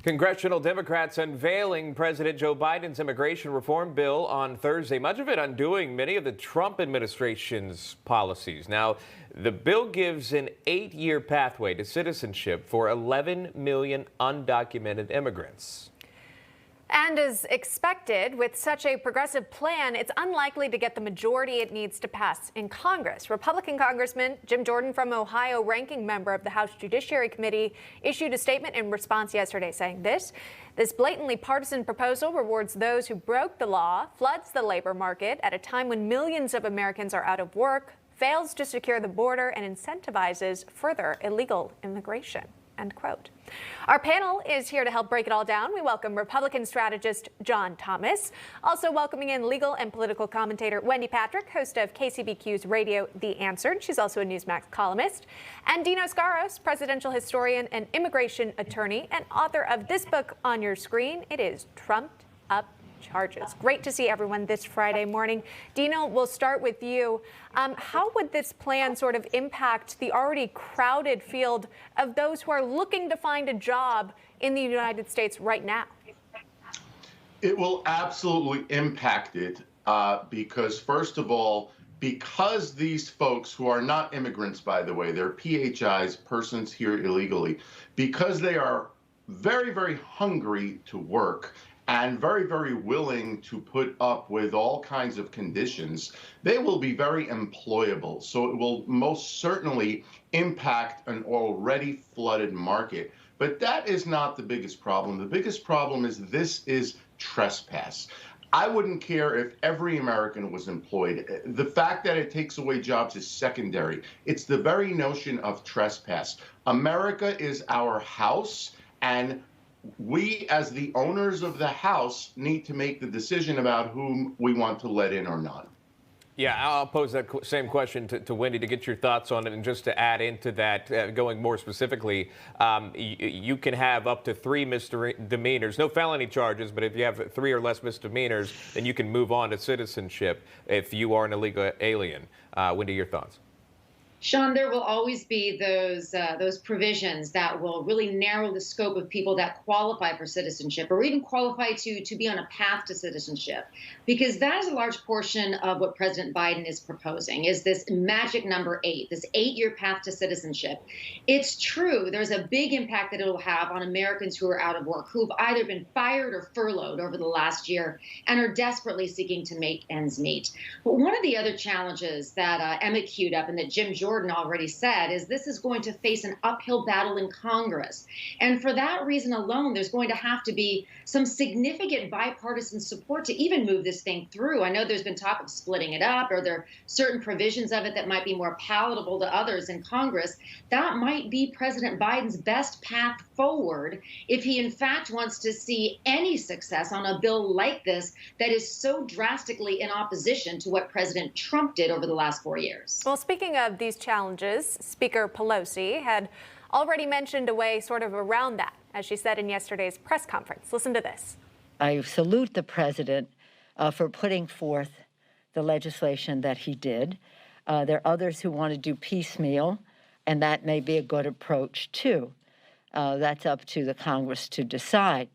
Congressional Democrats unveiling President Joe Biden's immigration reform bill on Thursday, much of it undoing many of the Trump administration's policies. Now, the bill gives an 8-year pathway to citizenship for 11 million undocumented immigrants. And as expected, with such a progressive plan, it's unlikely to get the majority it needs to pass in Congress. Republican Congressman Jim Jordan from Ohio, ranking member of the House Judiciary Committee, issued a statement in response yesterday saying this blatantly partisan proposal rewards those who broke the law, floods the labor market at a time when millions of Americans are out of work, fails to secure the border, and incentivizes further illegal immigration. End quote. Our panel is here to help break it all down. We welcome Republican strategist John Thomas, also welcoming in legal and political commentator Wendy Patrick, host of KCBQ's radio The Answered. She's also a Newsmax columnist. And Dino Scaros, presidential historian and immigration attorney, and author of this book on your screen. It is Trumped Up Charges. Great to see everyone this Friday morning. Dino, we'll start with you. How would this plan sort of impact the already crowded field of those who are looking to find a job in the United States right now? It will absolutely impact it because, first of all, because these folks who are not immigrants, by the way, they're PHIs, persons here illegally, because they are very, very hungry to work and very, very willing to put up with all kinds of conditions, they will be very employable. So it will most certainly impact an already flooded market. But that is not the biggest problem. The biggest problem is this is trespass. I wouldn't care if every American was employed. The fact that it takes away jobs is secondary. It's the very notion of trespass. America is our house, and we, as the owners of the house, need to make the decision about whom we want to let in or not. Yeah, I'll pose that same question to Wendy to get your thoughts on it. And just to add into that, going more specifically, you can have up to 3 misdemeanors, no felony charges, but if you have 3 or less misdemeanors, then you can move on to citizenship if you are an illegal alien. Wendy, your thoughts? Sean, there will always be those provisions that will really narrow the scope of people that qualify for citizenship or even qualify to be on a path to citizenship, because that is a large portion of what President Biden is proposing, is this magic number 8, this 8-year path to citizenship. It's true, there's a big impact that it will have on Americans who are out of work, who've either been fired or furloughed over the last year and are desperately seeking to make ends meet. But one of the other challenges that Emma queued up and that Jim Jordan already said is this is going to face an uphill battle in Congress. And for that reason alone, there's going to have to be some significant bipartisan support to even move this thing through. I know there's been talk of splitting it up, or there are certain provisions of it that might be more palatable to others in Congress. That might be President Biden's best path forward if he in fact wants to see any success on a bill like this that is so drastically in opposition to what President Trump did over the last 4 years. Well, speaking of these challenges, Speaker Pelosi had already mentioned a way sort of around that, as she said in yesterday's press conference. Listen to this. I salute the president for putting forth the legislation that he did. There are others who want to do piecemeal, and that may be a good approach, too. That's up to the Congress to decide.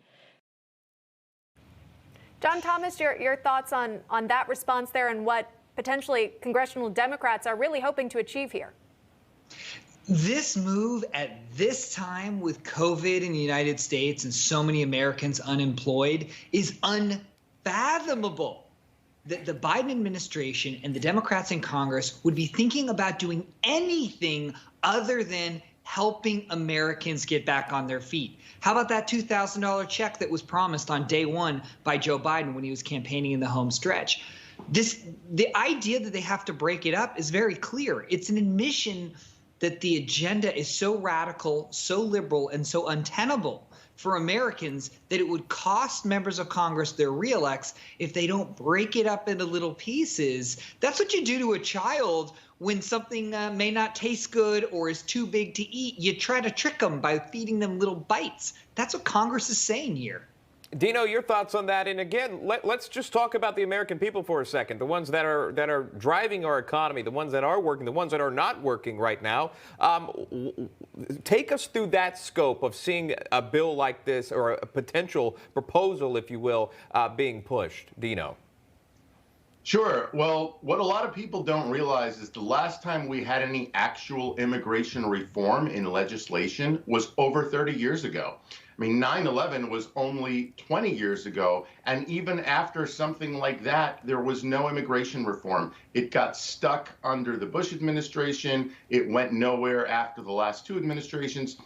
John Thomas, your thoughts on that response there and what potentially congressional Democrats are really hoping to achieve here? This move at this time with COVID in the United States and so many Americans unemployed is unfathomable. That the Biden administration and the Democrats in Congress would be thinking about doing anything other than helping Americans get back on their feet. How about that $2,000 check that was promised on day one by Joe Biden when he was campaigning in the home stretch? The idea that they have to break it up is very clear. It's an admission that the agenda is so radical, so liberal, and so untenable for Americans that it would cost members of Congress their reelects if they don't break it up into little pieces. That's what you do to a child when something may not taste good or is too big to eat. You try to trick them by feeding them little bites. That's what Congress is saying here. Dino, your thoughts on that? And again, let's just talk about the American people for a second, the ones that are driving our economy, the ones that are working, the ones that are not working right now. Take us through that scope of seeing a bill like this, or a potential proposal, if you will, being pushed. Dino. Sure. Well, what a lot of people don't realize is the last time we had any actual immigration reform in legislation was over 30 years ago. I mean, 9/11 was only 20 years ago, and even after something like that, there was no immigration reform. It got stuck under the Bush administration. It went nowhere after the last two administrations.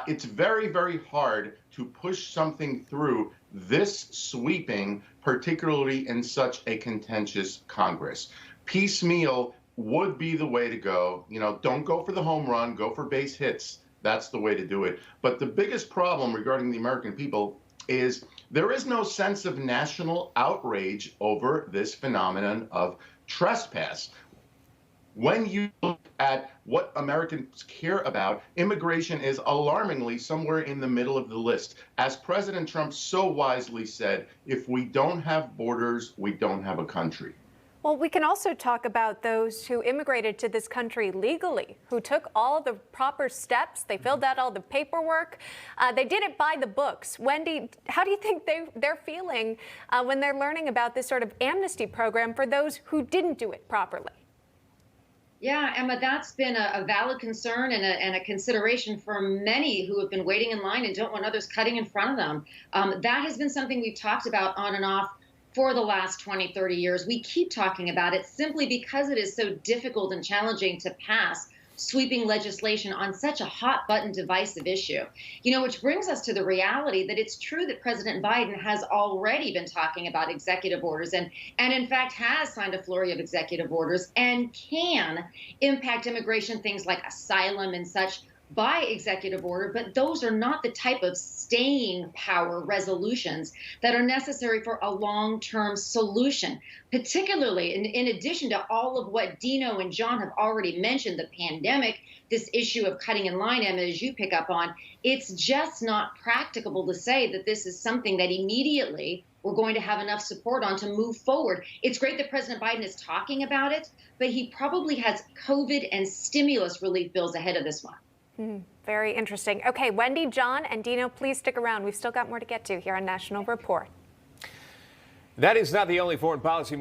It's very, very hard to push something through this sweeping, particularly in such a contentious Congress. Piecemeal would be the way to go. You know, don't go for the home run, go for base hits. That's the way to do it. But the biggest problem regarding the American people is there is no sense of national outrage over this phenomenon of trespass. When you look at what Americans care about, immigration is alarmingly somewhere in the middle of the list. As President Trump so wisely said, if we don't have borders, we don't have a country. Well, we can also talk about those who immigrated to this country legally, who took all the proper steps. They filled out all the paperwork. They did it by the books. Wendy, how do you think they're feeling when they're learning about this sort of amnesty program for those who didn't do it properly? Yeah, Emma, that's been a valid concern and a consideration for many who have been waiting in line and don't want others cutting in front of them. That has been something we've talked about on and off for the last 20, 30 years. We keep talking about it simply because it is so difficult and challenging to pass sweeping legislation on such a hot button divisive issue. You know, which brings us to the reality that it's true that President Biden has already been talking about executive orders and in fact has signed a flurry of executive orders and can impact immigration, things like asylum and such, by executive order, but those are not the type of staying power resolutions that are necessary for a long-term solution, particularly in addition to all of what Dino and John have already mentioned, the pandemic, this issue of cutting in line, Emma, as you pick up on. It's just not practicable to say that this is something that immediately we're going to have enough support on to move forward. It's great that President Biden is talking about it, but he probably has COVID and stimulus relief bills ahead of this one. Very interesting. Okay, Wendy, John, and Dino, please stick around. We've still got more to get to here on National Report. That is not the only foreign policy